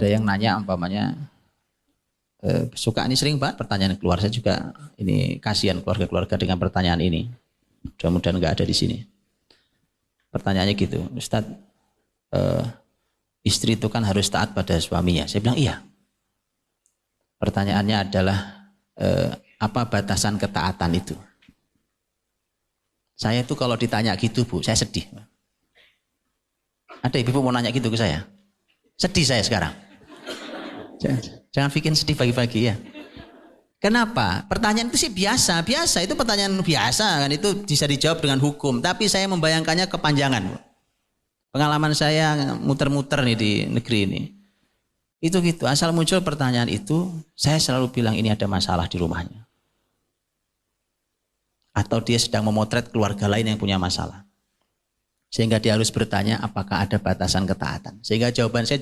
ada yang nanya umpamanya, suka ini sering banget pertanyaan keluar, saya juga ini kasihan keluarga-keluarga dengan pertanyaan ini. Mudah-mudahan nggak ada di sini. Pertanyaannya gitu, Ustadz, istri itu kan harus taat pada suaminya. Saya bilang iya. Pertanyaannya adalah apa batasan ketaatan itu? Saya itu kalau ditanya gitu Bu, saya sedih. Ada ibu mau nanya gitu ke saya? Sedih saya sekarang. Jangan bikin sedih pagi-pagi ya. Kenapa? Pertanyaan itu sih biasa itu pertanyaan biasa kan, itu bisa dijawab dengan hukum. Tapi saya membayangkannya kepanjangan. Pengalaman saya muter-muter nih di negeri ini. Itu gitu, asal muncul pertanyaan itu, saya selalu bilang ini ada masalah di rumahnya. Atau dia sedang memotret keluarga lain yang punya masalah. Sehingga dia harus bertanya apakah ada batasan ketaatan. Sehingga jawaban saya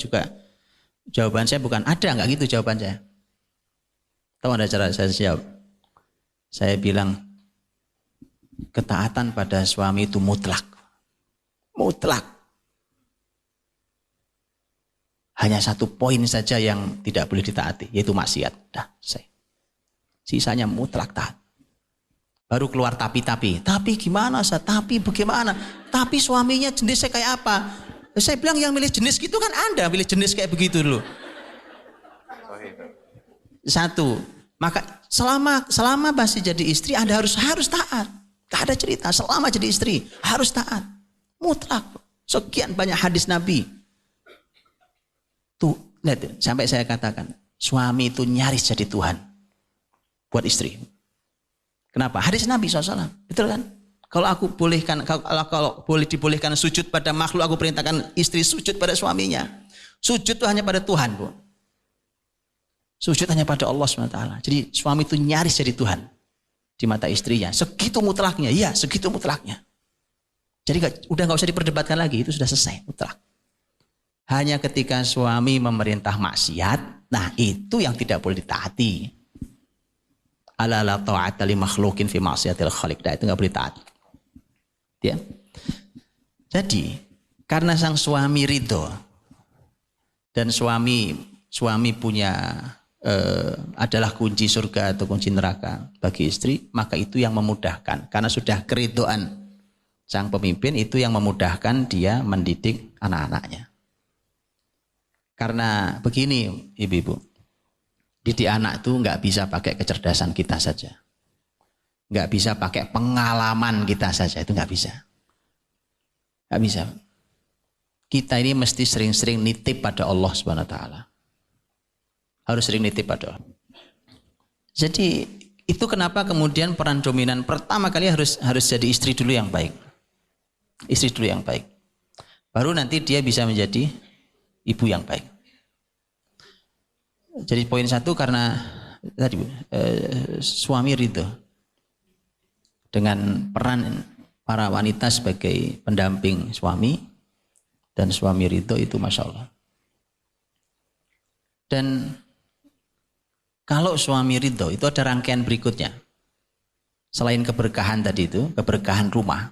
bukan ada, enggak gitu jawaban saya. Tahu ada cara saya jawab? Saya bilang ketaatan pada suami itu mutlak. Mutlak. Hanya satu poin saja yang tidak boleh ditaati, yaitu maksiat. Dah, selesai. Sisanya mutlak taat. Baru keluar tapi gimana Ustaz? Tapi bagaimana? Tapi suaminya jenisnya kayak apa? Saya bilang yang milih jenis gitu kan Anda, milih jenis kayak begitu dulu. Satu, maka selama masih jadi istri Anda harus taat. Gak ada cerita, selama jadi istri harus taat. Mutlak. Sekian banyak hadis Nabi. Tuh, lihat, sampai saya katakan, suami itu nyaris jadi Tuhan buat istri. Kenapa? Hadis Nabi SAW, betul kan? Kalau aku bolehkan, kalau boleh dibolehkan sujud pada makhluk, aku perintahkan istri sujud pada suaminya. Sujud itu hanya pada Tuhan, Bu. Sujud hanya pada Allah SWT. Jadi suami itu nyaris jadi Tuhan di mata istrinya. Segitu mutlaknya, iya, segitu mutlaknya. Jadi udah nggak usah diperdebatkan lagi, itu sudah selesai, mutlak. Hanya ketika suami memerintah maksiat, nah itu yang tidak boleh ditaati. Ala la ta'ata li makhlukin fi ma'siyatil khaliq. Nah, itu nggak boleh taat. Ya. Jadi karena sang suami ridho dan suami punya adalah kunci surga atau kunci neraka bagi istri, maka itu yang memudahkan. Karena sudah keridhaan sang pemimpin, itu yang memudahkan dia mendidik anak-anaknya. Karena begini ibu-ibu, didik anak itu nggak bisa pakai kecerdasan kita saja, nggak bisa pakai pengalaman kita saja, itu nggak bisa. Kita ini mesti sering-sering nitip pada Allah Subhanahu Wa Taala. Harus sering nitip pada Allah. Jadi itu kenapa kemudian peran dominan pertama kali harus jadi istri dulu yang baik. Istri dulu yang baik. Baru nanti dia bisa menjadi ibu yang baik. Jadi poin satu, karena tadi suami ridho dengan peran para wanita sebagai pendamping suami, dan suami ridho itu Masya Allah. Dan kalau suami ridho itu ada rangkaian berikutnya. Selain keberkahan tadi itu, keberkahan rumah.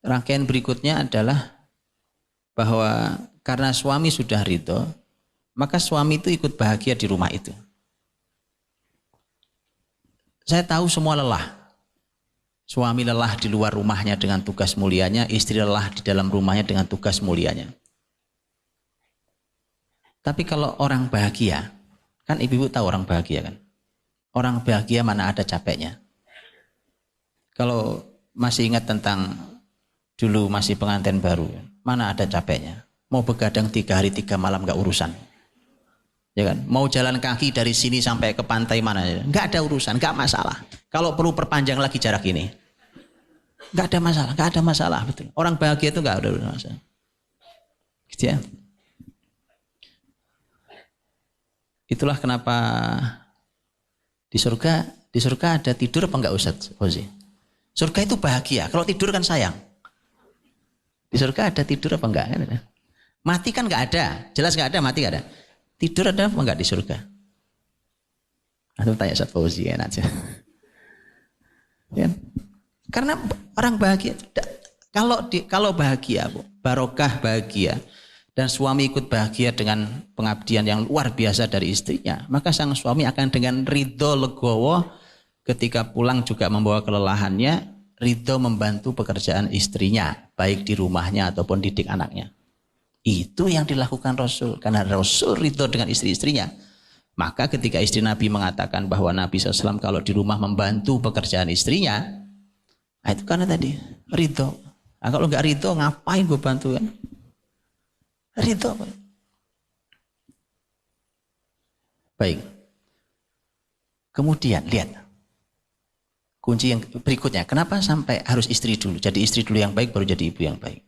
Rangkaian berikutnya adalah bahwa karena suami sudah ridho, maka suami itu ikut bahagia di rumah itu. Saya tahu semua lelah. Suami lelah di luar rumahnya dengan tugas mulianya, istri lelah di dalam rumahnya dengan tugas mulianya. Tapi kalau orang bahagia, kan ibu-ibu tahu orang bahagia kan? Orang bahagia mana ada capeknya. Kalau masih ingat tentang dulu masih pengantin baru, mana ada capeknya. Mau begadang 3 hari 3 malam gak urusan. Ya kan? Mau jalan kaki dari sini sampai ke pantai mana, nggak ada urusan, nggak masalah. Kalau perlu perpanjang lagi jarak ini, nggak ada masalah, betul. Orang bahagia itu nggak ada masalah. Gitu ya. Itulah kenapa di surga ada tidur apa enggak Ustaz Fauzi? Surga itu bahagia. Kalau tidur kan sayang. Di surga ada tidur apa enggak? Mati kan nggak ada, jelas nggak ada, mati nggak ada. Tidur ada apa enggak di surga? Atau tanya Ustaz Fauzi ya aja. Ya. Karena orang bahagia, kalau bahagia, barokah bahagia, dan suami ikut bahagia dengan pengabdian yang luar biasa dari istrinya, maka sang suami akan dengan ridho legowo ketika pulang juga membawa kelelahannya, ridho membantu pekerjaan istrinya, baik di rumahnya ataupun didik anaknya. Itu yang dilakukan Rasul, karena Rasul ridho dengan istri-istrinya. Maka ketika istri Nabi mengatakan bahwa Nabi SAW kalau di rumah membantu pekerjaan istrinya, nah itu karena tadi ridho. Nah, kalau nggak ridho ngapain gue bantu kan? Ridho. Baik. Kemudian lihat kunci yang berikutnya. Kenapa sampai harus istri dulu? Jadi istri dulu yang baik baru jadi ibu yang baik.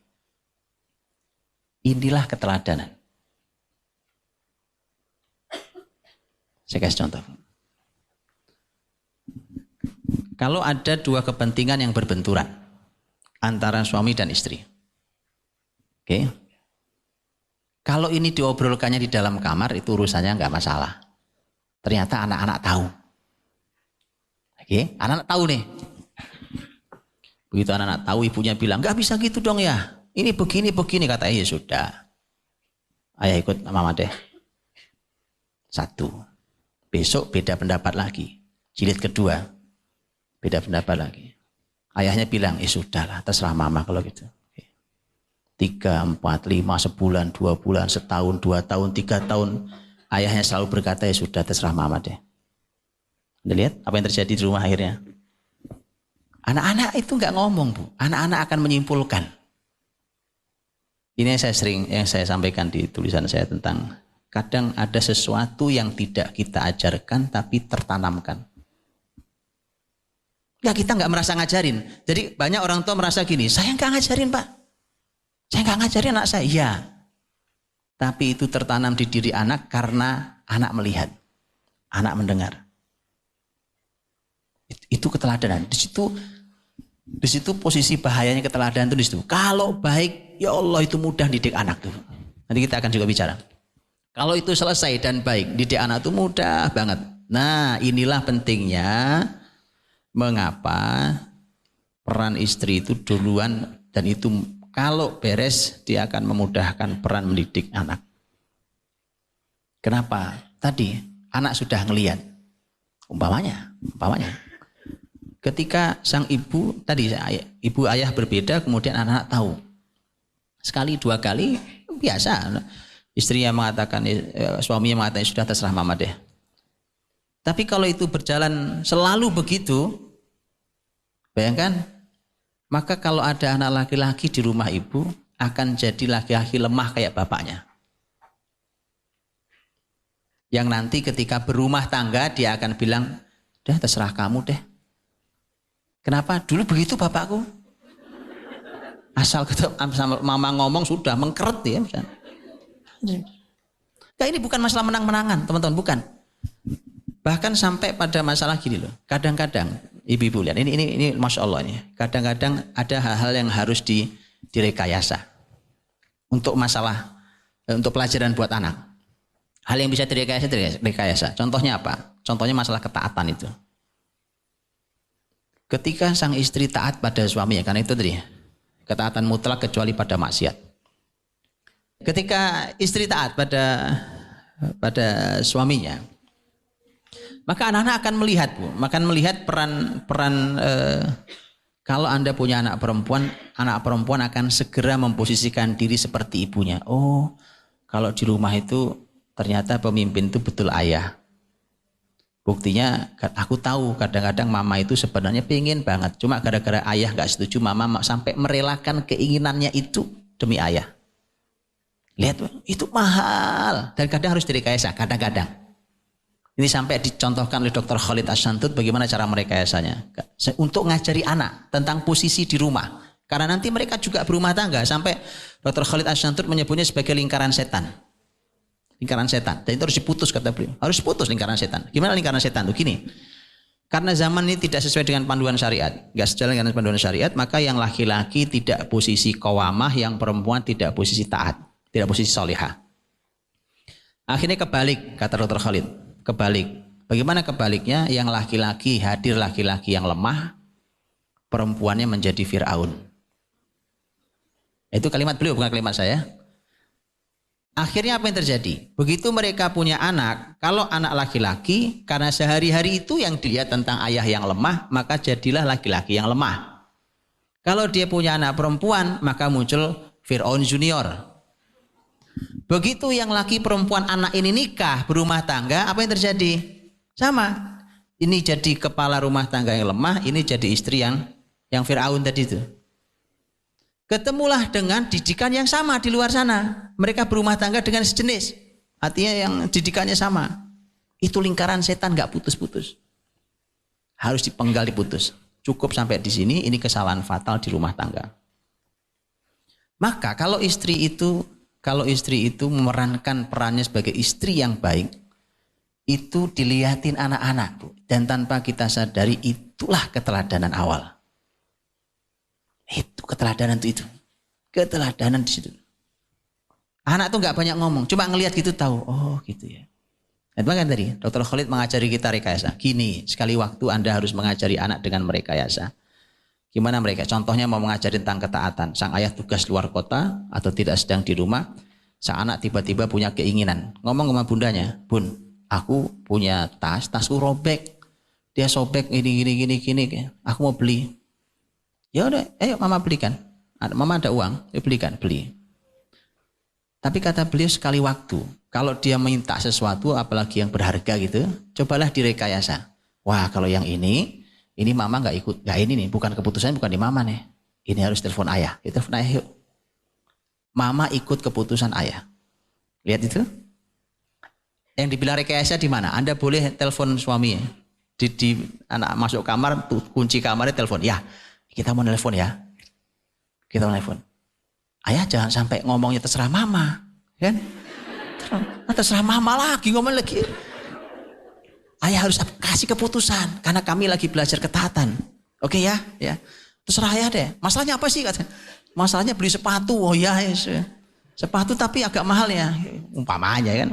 Inilah keteladanan. Saya kasih contoh. Kalau ada dua kepentingan yang berbenturan antara suami dan istri. Oke. Kalau ini diobrolkannya di dalam kamar itu urusannya nggak masalah. Ternyata anak-anak tahu. Oke, anak-anak tahu nih. Begitu anak-anak tahu ibunya bilang, nggak bisa gitu dong ya. Ini begini kata ya sudah. Ayah ikut mama deh. Satu. Besok beda pendapat lagi. Jilid kedua. Beda pendapat lagi. Ayahnya bilang, sudahlah terserah mama kalau gitu. 3, 4, 5, sebulan, 2 bulan, setahun, 2 tahun, 3 tahun. Ayahnya selalu berkata, sudah terserah mama deh. Anda lihat apa yang terjadi di rumah akhirnya. Anak-anak itu nggak ngomong, Bu. Anak-anak akan menyimpulkan. Ini yang saya sampaikan di tulisan saya tentang kadang ada sesuatu yang tidak kita ajarkan tapi tertanamkan. Ya kita nggak merasa ngajarin. Jadi banyak orang tua merasa gini, saya nggak ngajarin Pak. Saya nggak ngajarin anak saya. Ya. Tapi itu tertanam di diri anak karena anak melihat. Anak mendengar. Itu keteladanan. Di situ posisi bahayanya keteladanan itu di situ. Kalau baik, ya Allah itu mudah didik anak tuh. Nanti kita akan juga bicara. Kalau itu selesai dan baik, didik anak itu mudah banget. Nah, inilah pentingnya mengapa peran istri itu duluan dan itu kalau beres dia akan memudahkan peran mendidik anak. Kenapa? Tadi anak sudah ngelihat. Umpamanya. Ketika sang ibu tadi ibu ayah berbeda, kemudian anak-anak tahu. Sekali 2 kali biasa. Istrinya mengatakan, suaminya mengatakan sudah terserah mama deh. Tapi kalau itu berjalan selalu begitu, bayangkan, maka kalau ada anak laki-laki di rumah ibu akan jadi laki-laki lemah kayak bapaknya. Yang nanti ketika berumah tangga dia akan bilang, "Dah terserah kamu deh." Kenapa? Dulu begitu bapakku. Asal mama ngomong sudah mengkeret ya. Nah, ini bukan masalah menang-menangan, teman-teman, bukan. Bahkan sampai pada masalah gini loh. Kadang-kadang ibu-ibu lihat ini Masya Allah ini. Kadang-kadang ada hal-hal yang harus direkayasa untuk masalah untuk pelajaran buat anak. Hal yang bisa direkayasa. Contohnya apa? Contohnya masalah ketaatan itu. Ketika sang istri taat pada suaminya, karena itu tadi ketaatan mutlak kecuali pada maksiat. Ketika istri taat pada suaminya, maka anak-anak akan melihat, Bu, peran kalau Anda punya anak perempuan akan segera memposisikan diri seperti ibunya. Oh, kalau di rumah itu ternyata pemimpin itu betul ayah. Buktinya aku tahu kadang-kadang mama itu sebenarnya pengen banget. Cuma gara-gara ayah gak setuju, mama sampai merelakan keinginannya itu demi ayah. Lihat, itu mahal. Dan kadang harus direkayasa, kadang-kadang. Ini sampai dicontohkan oleh Dr. Khalid Asyantut bagaimana cara merekayasanya. Untuk ngajari anak tentang posisi di rumah. Karena nanti mereka juga berumah tangga. Sampai Dr. Khalid Asyantut menyebutnya sebagai lingkaran setan. Lingkaran setan. Dan itu harus diputus kata beliau. Harus putus lingkaran setan. Gimana lingkaran setan tuh? Gini. Karena zaman ini tidak sesuai dengan panduan syariat. Gak sejalan dengan panduan syariat. Maka yang laki-laki tidak posisi qawamah. Yang perempuan tidak posisi taat. Tidak posisi solihah. Akhirnya kebalik kata Dr. Khalid. Kebalik. Bagaimana kebaliknya? Yang laki-laki hadir laki-laki yang lemah. Perempuannya menjadi Fir'aun. Itu kalimat beliau bukan kalimat saya. Akhirnya apa yang terjadi? Begitu mereka punya anak, kalau anak laki-laki, karena sehari-hari itu yang dilihat tentang ayah yang lemah, maka jadilah laki-laki yang lemah. Kalau dia punya anak perempuan, maka muncul Fir'aun Junior. Begitu yang laki perempuan anak ini nikah, berumah tangga, apa yang terjadi? Sama. Ini jadi kepala rumah tangga yang lemah, ini jadi istri yang Fir'aun tadi itu. Ketemulah dengan didikan yang sama di luar sana. Mereka berumah tangga dengan sejenis. Artinya yang didikannya sama. Itu lingkaran setan gak putus-putus. Harus dipenggal diputus. Cukup sampai di sini, ini kesalahan fatal di rumah tangga. Maka kalau istri itu memerankan perannya sebagai istri yang baik, itu dilihatin anak-anak, Bu. Dan tanpa kita sadari, itulah keteladanan awal. Itu keteladanan itu. Keteladanan di situ. Anak tuh nggak banyak ngomong, cuma ngelihat gitu tahu. Oh, gitu ya. Dan bahkan tadi Dr. Khalid mengajari kita rekayasa. Gini, sekali waktu Anda harus mengajari anak dengan merekayasa. Gimana mereka? Contohnya mau mengajari tentang ketaatan. Sang ayah tugas luar kota atau tidak sedang di rumah. Sang anak tiba-tiba punya keinginan. Ngomong sama bundanya, "Bun, aku punya tasku robek. Dia sobek gini. Aku mau beli." Ya udah, ayo mama belikan. Mama ada uang, ya beli. Tapi kata beliau sekali waktu, kalau dia minta sesuatu, apalagi yang berharga gitu, cobalah direkayasa. Wah, kalau yang ini mama nggak ikut. Nggak ini nih, bukan keputusan, bukan di mama nih. Ini harus telepon ayah. Kita telepon ayah yuk. Mama ikut keputusan ayah. Lihat itu. Yang dibilang rekayasa di mana? Anda boleh telepon suami. Di anak masuk kamar, kunci kamarnya telepon. Ya. Kita mau nelpon ya. Kita mau nelpon. Ayah jangan sampai ngomongnya terserah mama. Kan? Terserah mama lagi ngomong lagi. Ayah harus kasih keputusan. Karena kami lagi belajar ketaatan. Oke ya? Terserah ayah deh. Masalahnya apa sih? Masalahnya beli sepatu. Oh ya. Sepatu tapi agak mahal ya. Umpamanya kan.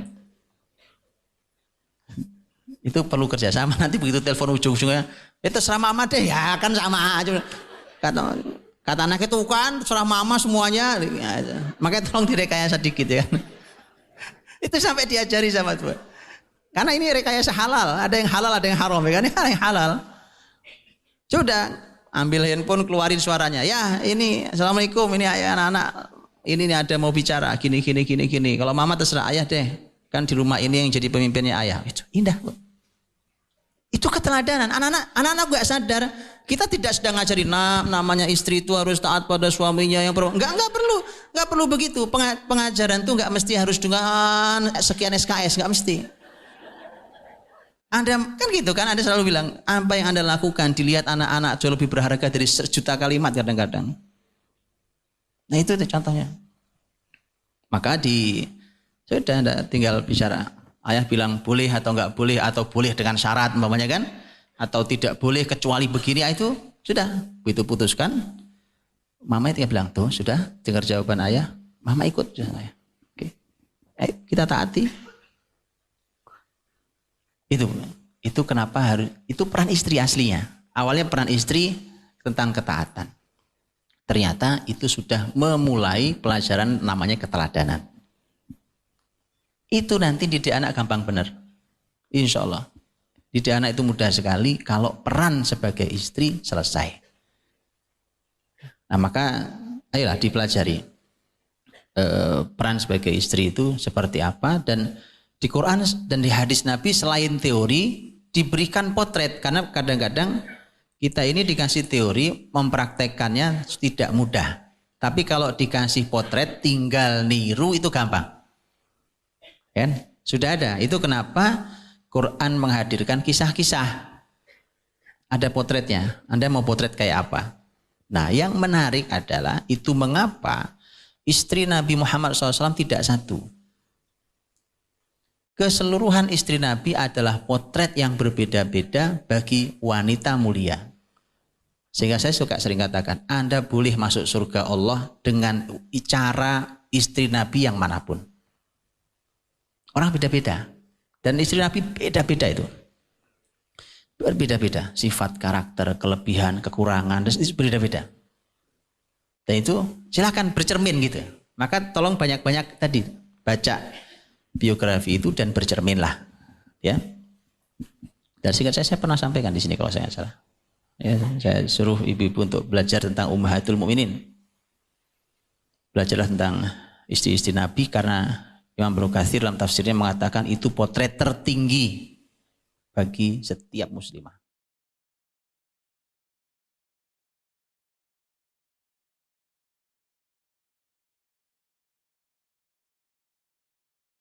Itu perlu kerjasama. Nanti begitu telepon ujung-ujungnya. Terserah mama deh. Ya kan sama aja. Kata anak itu kan terserah mama semuanya. Makanya tolong direkayasa sedikit ya. Itu sampai diajari sama Tuhan. Karena ini rekayasa halal. Ada yang halal, ada yang haram. Kan ada yang halal. Sudah ambil handphone, keluarin suaranya. Ya ini assalamualaikum. Ini ayah anak-anak. Ini ada mau bicara. Gini. Kalau mama terserah ayah deh. Kan di rumah ini yang jadi pemimpinnya ayah. Itu indah. Itu keteladanan. Anak-anak gak sadar. Kita tidak sedang ngajarin namanya istri itu harus taat pada suaminya yang enggak perlu begitu. Pengajaran itu enggak mesti harus dengan sekian SKS, enggak mesti. Anda kan gitu kan, Anda selalu bilang apa yang Anda lakukan dilihat anak-anak jauh lebih berharga dari 1 juta kalimat kadang-kadang. Nah itu contohnya. Maka sudah Anda tinggal bicara. Ayah bilang boleh atau enggak boleh atau boleh dengan syarat umpamanya kan. Atau tidak boleh kecuali begini, itu sudah begitu putuskan. Mama tinggal bilang tuh sudah dengar jawaban ayah, mama ikut ayah. Oke, kita taati. Itu kenapa harus, itu peran istri aslinya. Awalnya peran istri tentang ketaatan. Ternyata itu sudah memulai pelajaran namanya keteladanan. Itu nanti didik anak gampang benar, insya Allah. Didik anak itu mudah sekali kalau peran sebagai istri selesai. Nah maka ayolah dipelajari peran sebagai istri itu seperti apa. Dan di Quran dan di hadis Nabi selain teori diberikan potret. Karena kadang-kadang kita ini dikasih teori, mempraktekkannya tidak mudah. Tapi kalau dikasih potret tinggal niru itu gampang. Kan? Sudah ada. Itu kenapa Quran menghadirkan kisah-kisah. Ada potretnya. Anda mau potret kayak apa? Nah yang menarik adalah itu mengapa istri Nabi Muhammad SAW tidak satu. Keseluruhan istri Nabi adalah potret yang berbeda-beda bagi wanita mulia. Sehingga saya sering katakan, Anda boleh masuk surga Allah dengan cara istri Nabi yang manapun. Orang beda-beda. Dan istri Nabi beda-beda itu. Berbeda-beda. Sifat, karakter, kelebihan, kekurangan. Dan itu berbeda-beda. Dan itu silahkan bercermin gitu. Maka tolong banyak-banyak tadi. baca biografi itu dan bercerminlah, ya. Dan singkat saya pernah sampaikan di sini kalau saya nggak salah. Ya, saya suruh ibu-ibu untuk belajar tentang Ummahatul Mukminin. Belajarlah tentang istri-istri Nabi karena Imam Ibnu Katsir dalam tafsirnya mengatakan itu potret tertinggi bagi setiap muslimah.